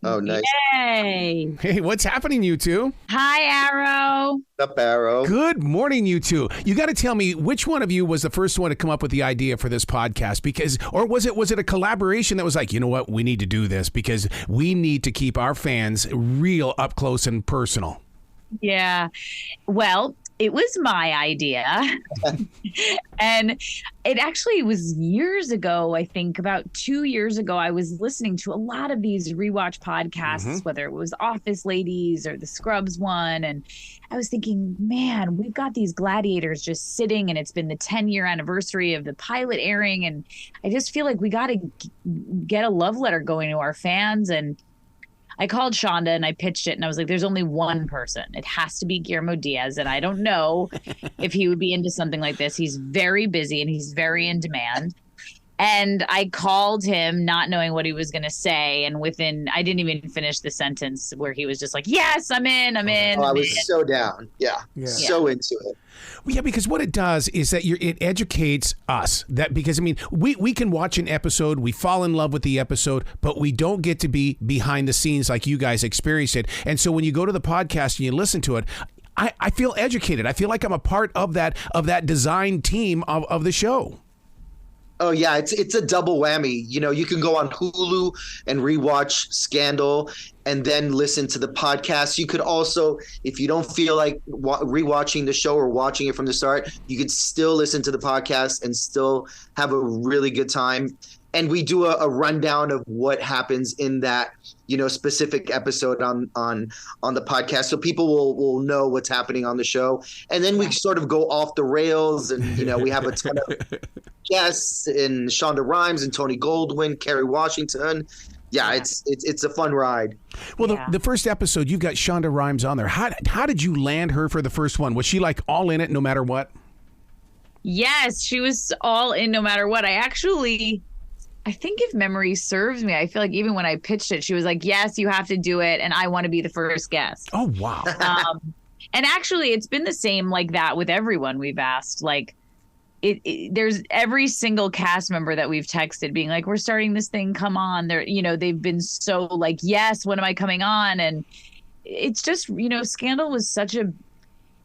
Oh, nice. Yay. Hey, what's happening, you two? Hi, Arrow. What's up, Arrow? Good morning, you two. You got to tell me which one of you was the first one to come up with the idea for this podcast, because, or was it a collaboration that was like, you know what, we need to do this because we need to keep our fans real up close and personal. Yeah. Well, it was my idea. And it actually was years ago, I think about 2 years ago, I was listening to a lot of these rewatch podcasts, whether it was Office Ladies or the Scrubs one. And I was thinking, man, we've got these gladiators just sitting, and it's been the 10-year anniversary of the pilot airing. And I just feel like we got to get a love letter going to our fans. And I called Shonda and I pitched it, and I was like, there's only one person. It has to be Guillermo Diaz. And I don't know if he would be into something like this. He's very busy and he's very in demand. And I called him not knowing what he was going to say. And I didn't even finish the sentence where he was just like, yes, I'm in. Oh, I was so down. Yeah. So into it. Well, yeah, because what it does is that it educates us. Because, I mean, we can watch an episode, we fall in love with the episode, but we don't get to be behind the scenes like you guys experienced it. And so when you go to the podcast and you listen to it, I feel educated. I feel like I'm a part of that design team of the show. Oh, yeah, it's a double whammy. You know, you can go on Hulu and rewatch Scandal and then listen to the podcast. You could also, if you don't feel like rewatching the show or watching it from the start, you could still listen to the podcast and still have a really good time. And we do a rundown of what happens in that, you know, specific episode on the podcast, so people will know what's happening on the show. And then we sort of go off the rails, and you know, we have a ton of guests in Shonda Rhimes and Tony Goldwyn, Kerry Washington. Yeah, it's a fun ride. Well, the first episode, you've got Shonda Rhimes on there. How did you land her for the first one? Was she like all in it no matter what? Yes, she was all in no matter what. I think if memory serves me, I feel like even when I pitched it, she was like, yes, you have to do it. And I want to be the first guest. Oh, wow. And actually, it's been the same like that with everyone we've asked. Like, there's every single cast member that we've texted being like, we're starting this thing. Come on. They've been so like, yes, when am I coming on? And it's just, Scandal was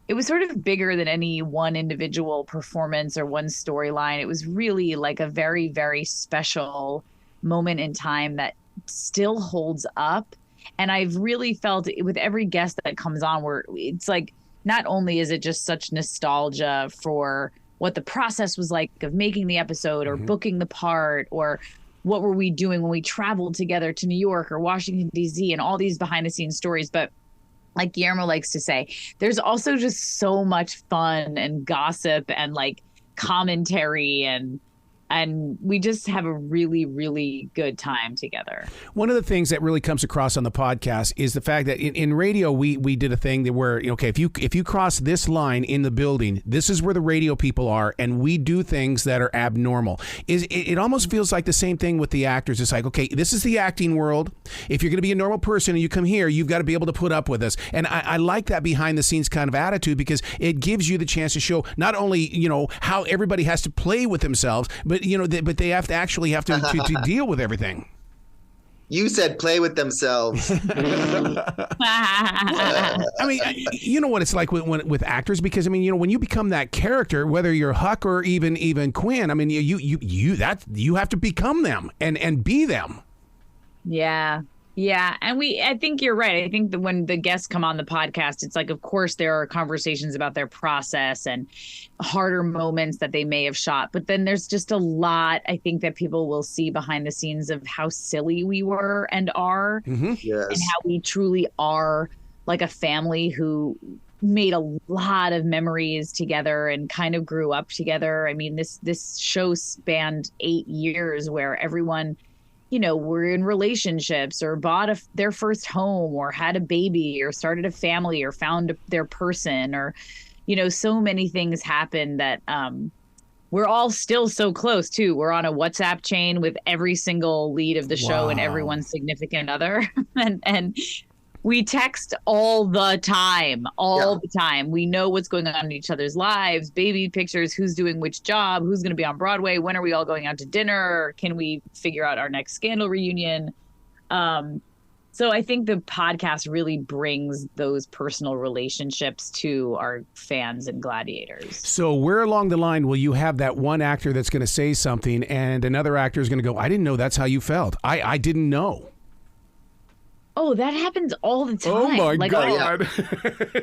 it was sort of bigger than any one individual performance or one storyline. It was really like a very, very special moment in time that still holds up. And I've really felt it with every guest that comes on, where it's like, not only is it just such nostalgia for what the process was like of making the episode or booking the part, or what were we doing when we traveled together to New York or Washington, D.C., and all these behind the scenes stories. But like Guillermo likes to say, there's also just so much fun and gossip and like commentary, and we just have a really, really good time together. One of the things that really comes across on the podcast is the fact that in radio, we did a thing that where, okay, if you cross this line in the building, this is where the radio people are, and we do things that are abnormal. It almost feels like the same thing with the actors. It's like, okay, this is the acting world. If you're going to be a normal person and you come here, you've got to be able to put up with us. And I like that behind the scenes kind of attitude, because it gives you the chance to show not only, how everybody has to play with themselves, but but they have to deal with everything. You said play with themselves. I mean, you know what it's like with actors, because I mean, when you become that character, whether you're Huck or even Quinn, I mean, you have to become them and be them. Yeah. Yeah. And I think you're right. I think that when the guests come on the podcast, it's like, of course, there are conversations about their process and harder moments that they may have shot. But then there's just a lot, I think, that people will see behind the scenes of how silly we were and are, Yes. and how we truly are like a family who made a lot of memories together and kind of grew up together. I mean, this show spanned 8 years where everyone, were in relationships or bought their first home or had a baby or started a family or found their person, or, so many things happened that we're all still so close too. We're on a WhatsApp chain with every single lead of the show and everyone's significant other. and we text all the time, the time. We know what's going on in each other's lives, baby pictures, who's doing which job, who's going to be on Broadway, when are we all going out to dinner, can we figure out our next Scandal reunion? So I think the podcast really brings those personal relationships to our fans and gladiators. So where along the line will you have that one actor that's going to say something and another actor is going to go, I didn't know that's how you felt. I didn't know. Oh, that happens all the time. Oh my God!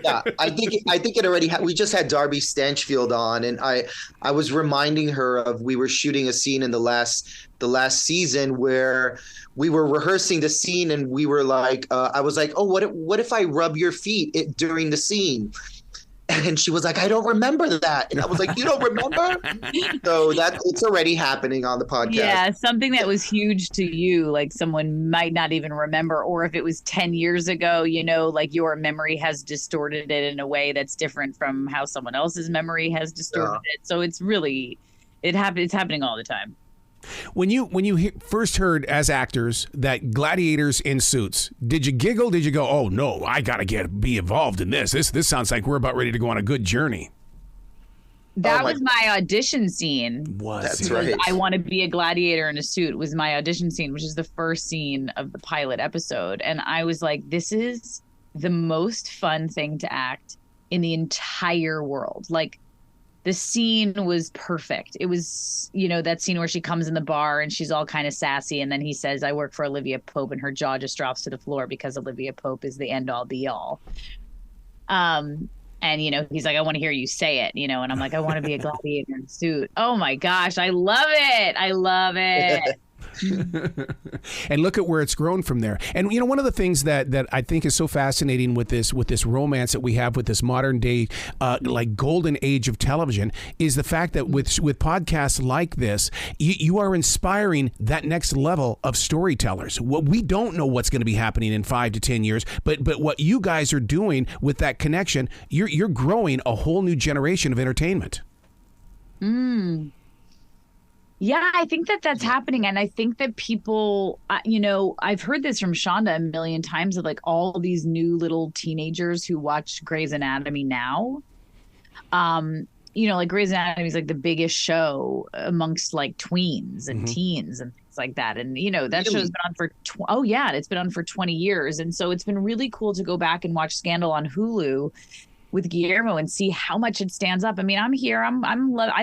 Yeah, I think it already. We just had Darby Stanchfield on, and I was reminding her of we were shooting a scene in the last season where we were rehearsing the scene, and we were like, I was like, oh, what if I rub your feet during the scene? And she was like, I don't remember that. And I was like, you don't remember? So that it's already happening on the podcast. Yeah, something that was huge to you, like someone might not even remember, or if it was 10 years ago, like your memory has distorted it in a way that's different from how someone else's memory has distorted it. So it's really, it's happening all the time. When you first heard as actors that gladiators in suits, did you giggle? Did you go, oh no, I gotta be involved in this? This sounds like we're about ready to go on a good journey. That was my audition scene. That's right. I want to be a gladiator in a suit was my audition scene, which is the first scene of the pilot episode. And I was like, this is the most fun thing to act in the entire world. Like, the scene was perfect. It was, that scene where she comes in the bar and she's all kind of sassy. And then he says, I work for Olivia Pope, and her jaw just drops to the floor because Olivia Pope is the end all be all. And, he's like, I want to hear you say it, and I'm like, I want to be a gladiator in a suit. Oh my gosh. I love it. I love it. And look at where it's grown from there. And one of the things that I think is so fascinating with this romance that we have with this modern day like golden age of television is the fact that with podcasts like this, you are inspiring that next level of storytellers. We don't know what's going to be happening in 5 to 10 years, but what you guys are doing with that connection, you're growing a whole new generation of entertainment. Yeah, I think that's happening. And I think that people, I've heard this from Shonda a million times of like all these new little teenagers who watch Grey's Anatomy now. Like Grey's Anatomy is like the biggest show amongst like tweens and teens and things like that. And, that show's been on for, it's been on for 20 years. And so it's been really cool to go back and watch Scandal on Hulu with Guillermo and see how much it stands up. I mean, I'm here. I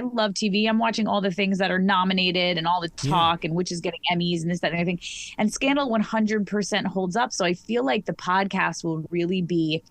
love TV. I'm watching all the things that are nominated and all the talk and which is getting Emmys and this, that, and everything. And Scandal 100% holds up. So I feel like the podcast will really be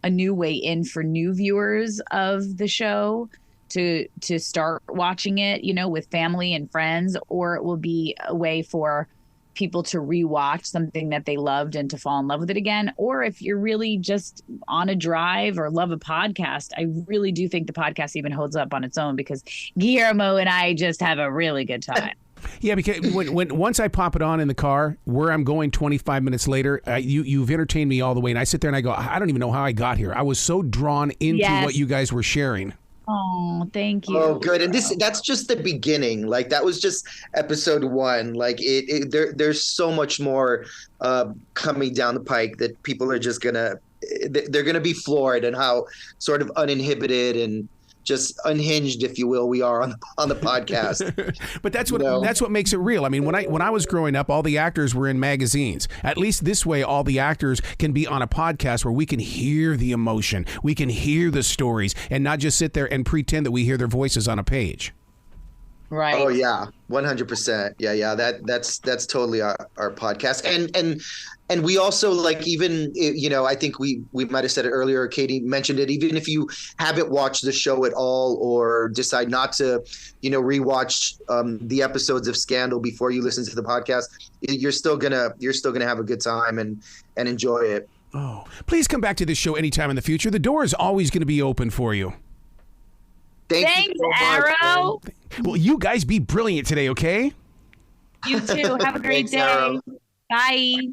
a new way in for new viewers of the show to start watching it, with family and friends, or it will be a way for people to rewatch something that they loved and to fall in love with it again. Or if you're really just on a drive or love a podcast, I really do think the podcast even holds up on its own because Guillermo and I just have a really good time. Yeah, because when once I pop it on in the car, where I'm going 25 minutes later, you've entertained me all the way, and I sit there and I go, I don't even know how I got here. I was so drawn into what you guys were sharing. Oh, thank you. Oh, good. And that's just the beginning. Like that was just episode 1. Like there's so much more coming down the pike that people are just they're gonna be floored and how sort of uninhibited and just unhinged, if you will, we are on the podcast. But that's what makes it real. I mean, when I was growing up, all the actors were in magazines. At least this way, all the actors can be on a podcast where we can hear the emotion, we can hear the stories, and not just sit there and pretend that we hear their voices on a page. Right. Oh yeah, 100%. Yeah. That's totally our podcast. And we also like even I think we might have said it earlier. Katie mentioned it. Even if you haven't watched the show at all or decide not to, rewatch the episodes of Scandal before you listen to the podcast, you're still gonna have a good time and enjoy it. Oh, please come back to this show anytime in the future. The door is always going to be open for you. Thanks, so Arrow. Well, you guys be brilliant today, okay? You too. Have a great day. Arrow. Bye.